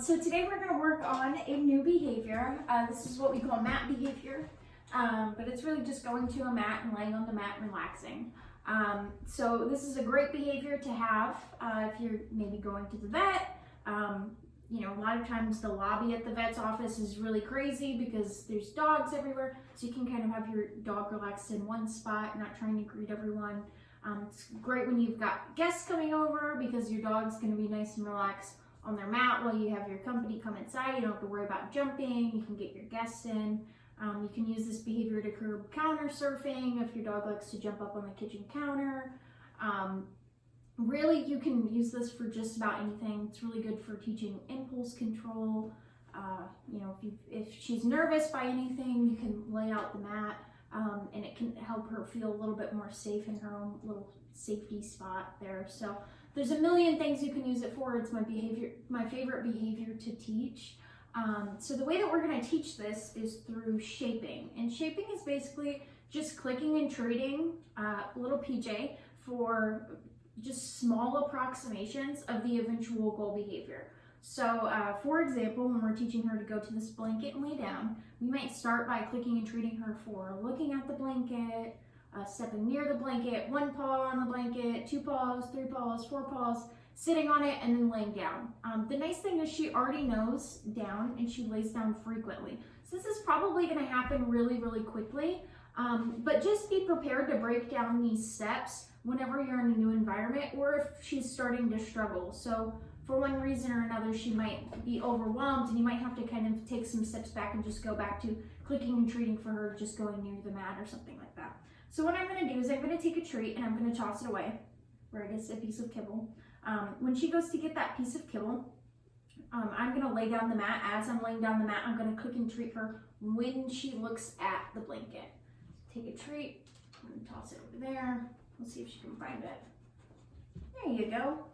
So today we're going to work on a new behavior. This is what we call mat behavior, but it's really just going to a mat and laying on the mat and relaxing. So this is a great behavior to have if you're maybe going to the vet. You know, a lot of times the lobby at the vet's office is really crazy because there's dogs everywhere, so you can kind of have your dog relaxed in one spot, not trying to greet everyone. It's great when you've got guests coming over because your dog's going to be nice and relaxed on their mat while you have your company come inside. You don't have to worry about jumping. You can get your guests in. You can use this behavior to curb counter surfing if your dog likes to jump up on the kitchen counter. Really, you can use this for just about anything. It's really good for teaching impulse control. You know, if she's nervous by anything, you can lay out the mat, and it can help her feel a little bit more safe in her own little safety spot there. So there's a million things you can use it for. It's my favorite behavior to teach. So the way that we're going to teach this is through shaping, and shaping is basically just clicking and treating little PJ for just small approximations of the eventual goal behavior. So for example, when we're teaching her to go to this blanket and lay down, we might start by clicking and treating her for looking at the blanket, stepping near the blanket, one paw on the blanket, 2 paws, 3 paws, 4 paws, sitting on it, and then laying down. The nice thing is she already knows down and she lays down frequently. So this is probably going to happen really, really quickly, but just be prepared to break down these steps whenever you're in a new environment or if she's starting to struggle. So for one reason or another, she might be overwhelmed and you might have to kind of take some steps back and just go back to clicking and treating for her, just going near the mat or something like that. So what I'm going to do is I'm going to take a treat and I'm going to toss it away, or I guess a piece of kibble. When she goes to get that piece of kibble, I'm going to lay down the mat. As I'm laying down the mat, I'm going to click and treat her when she looks at the blanket. Take a treat, I'm going to toss it over there. Let's see if she can find it. There you go.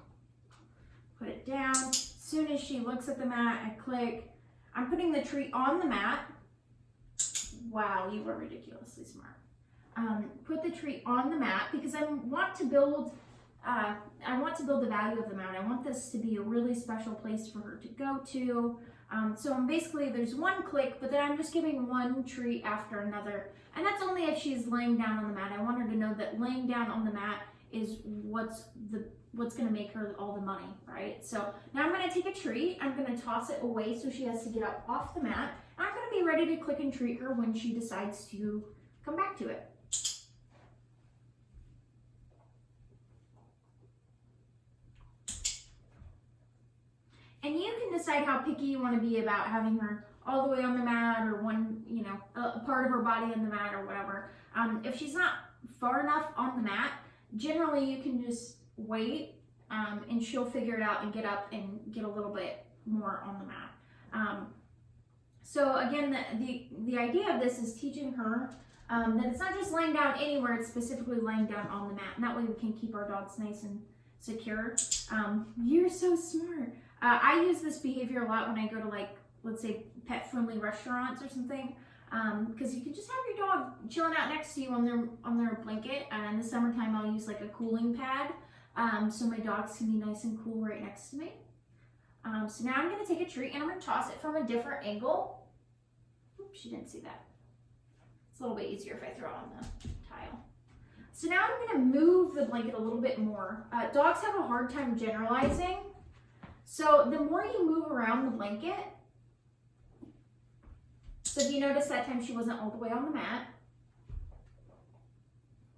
Put it down. As soon as she looks at the mat, I click. I'm putting the treat on the mat. Wow, you were ridiculously smart. Put the treat on the mat because I want to build the value of the mat. I want this to be a really special place for her to go to. So basically there's one click, but then I'm just giving one treat after another. And that's only if she's laying down on the mat. I want her to know that laying down on the mat is what's going to make her all the money, right? So now I'm going to take a treat. I'm going to toss it away so she has to get up off the mat. And I'm going to be ready to click and treat her when she decides to come back to it. And you can decide how picky you want to be about having her all the way on the mat or one, you know, a part of her body on the mat or whatever. If she's not far enough on the mat, generally you can just wait and she'll figure it out and get up and get a little bit more on the mat. So again, the idea of this is teaching her that it's not just laying down anywhere, it's specifically laying down on the mat. And that way we can keep our dogs nice and secure. You're so smart. I use this behavior a lot when I go to, like, let's say pet-friendly restaurants or something, because you can just have your dog chilling out next to you on their blanket. In the summertime, I'll use like a cooling pad, so my dogs can be nice and cool right next to me. So now I'm going to take a treat and I'm going to toss it from a different angle. Oops, she didn't see that. It's a little bit easier if I throw it on the tile. So now I'm going to move the blanket a little bit more. Dogs have a hard time generalizing. So the more you move around the blanket, so if you notice that time she wasn't all the way on the mat,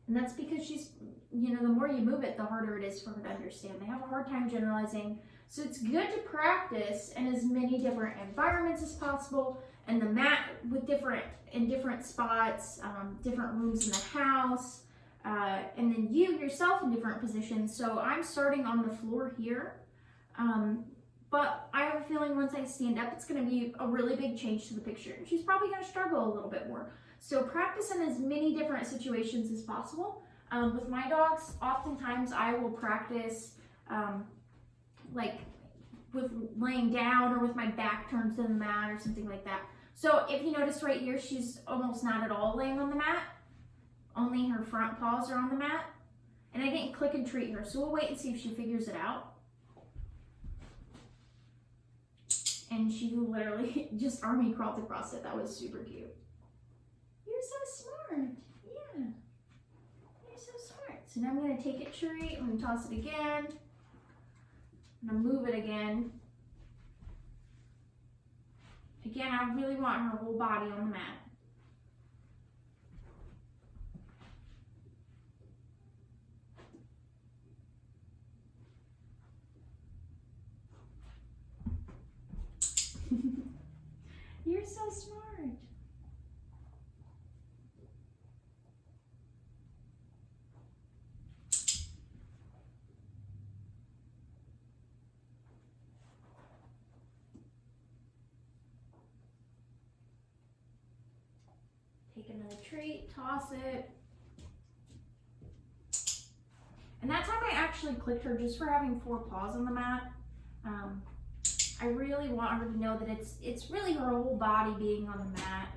and that's because she's, you know, the more you move it, the harder it is for her to understand. They have a hard time generalizing. So it's good to practice in as many different environments as possible, and the mat with in different spots, different rooms in the house, and then you yourself in different positions. So I'm starting on the floor here. But I have a feeling once I stand up, it's going to be a really big change to the picture. She's probably going to struggle a little bit more. So practice in as many different situations as possible. With my dogs, oftentimes I will practice like with laying down or with my back turned to the mat or something like that. So if you notice right here, she's almost not at all laying on the mat. Only her front paws are on the mat. And I didn't click and treat her. So we'll wait and see if she figures it out. and she literally just army crawled across it. That was super cute. You're so smart. Yeah. You're so smart. So now I'm going to take it straight. I'm going to toss it again. I'm going to move it again. Again, I really want her whole body on the mat. You're so smart. Take another treat, toss it. And that time I actually clicked her just for having 4 paws on the mat. I really want her to know that it's really her whole body being on the mat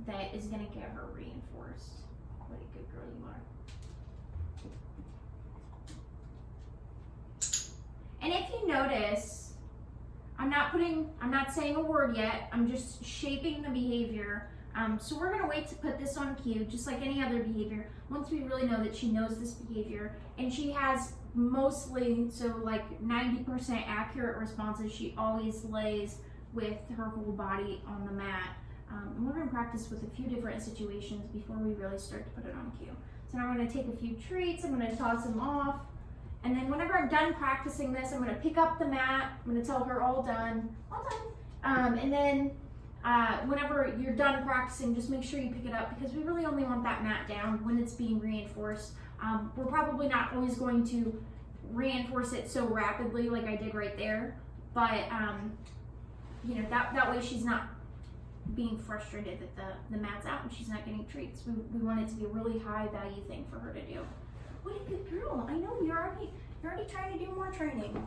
that is going to get her reinforced. What a good girl you are. And if you notice, I'm not saying a word yet. I'm just shaping the behavior. So we're going to wait to put this on cue, just like any other behavior, once we really know that she knows this behavior and she has mostly, so like 90% accurate responses. She always lays with her whole body on the mat. And we're going to practice with a few different situations before we really start to put it on cue. So now I'm going to take a few treats, I'm going to toss them off, and then whenever I'm done practicing this, I'm going to pick up the mat, I'm going to tell her all done, and then whenever you're done practicing, just make sure you pick it up, because we really only want that mat down when it's being reinforced. We're probably not always going to reinforce it so rapidly like I did right there, but you know, that way she's not being frustrated that the mat's out and she's not getting treats. We want it to be a really high value thing for her to do. What a good girl. I know you're already trying to do more training.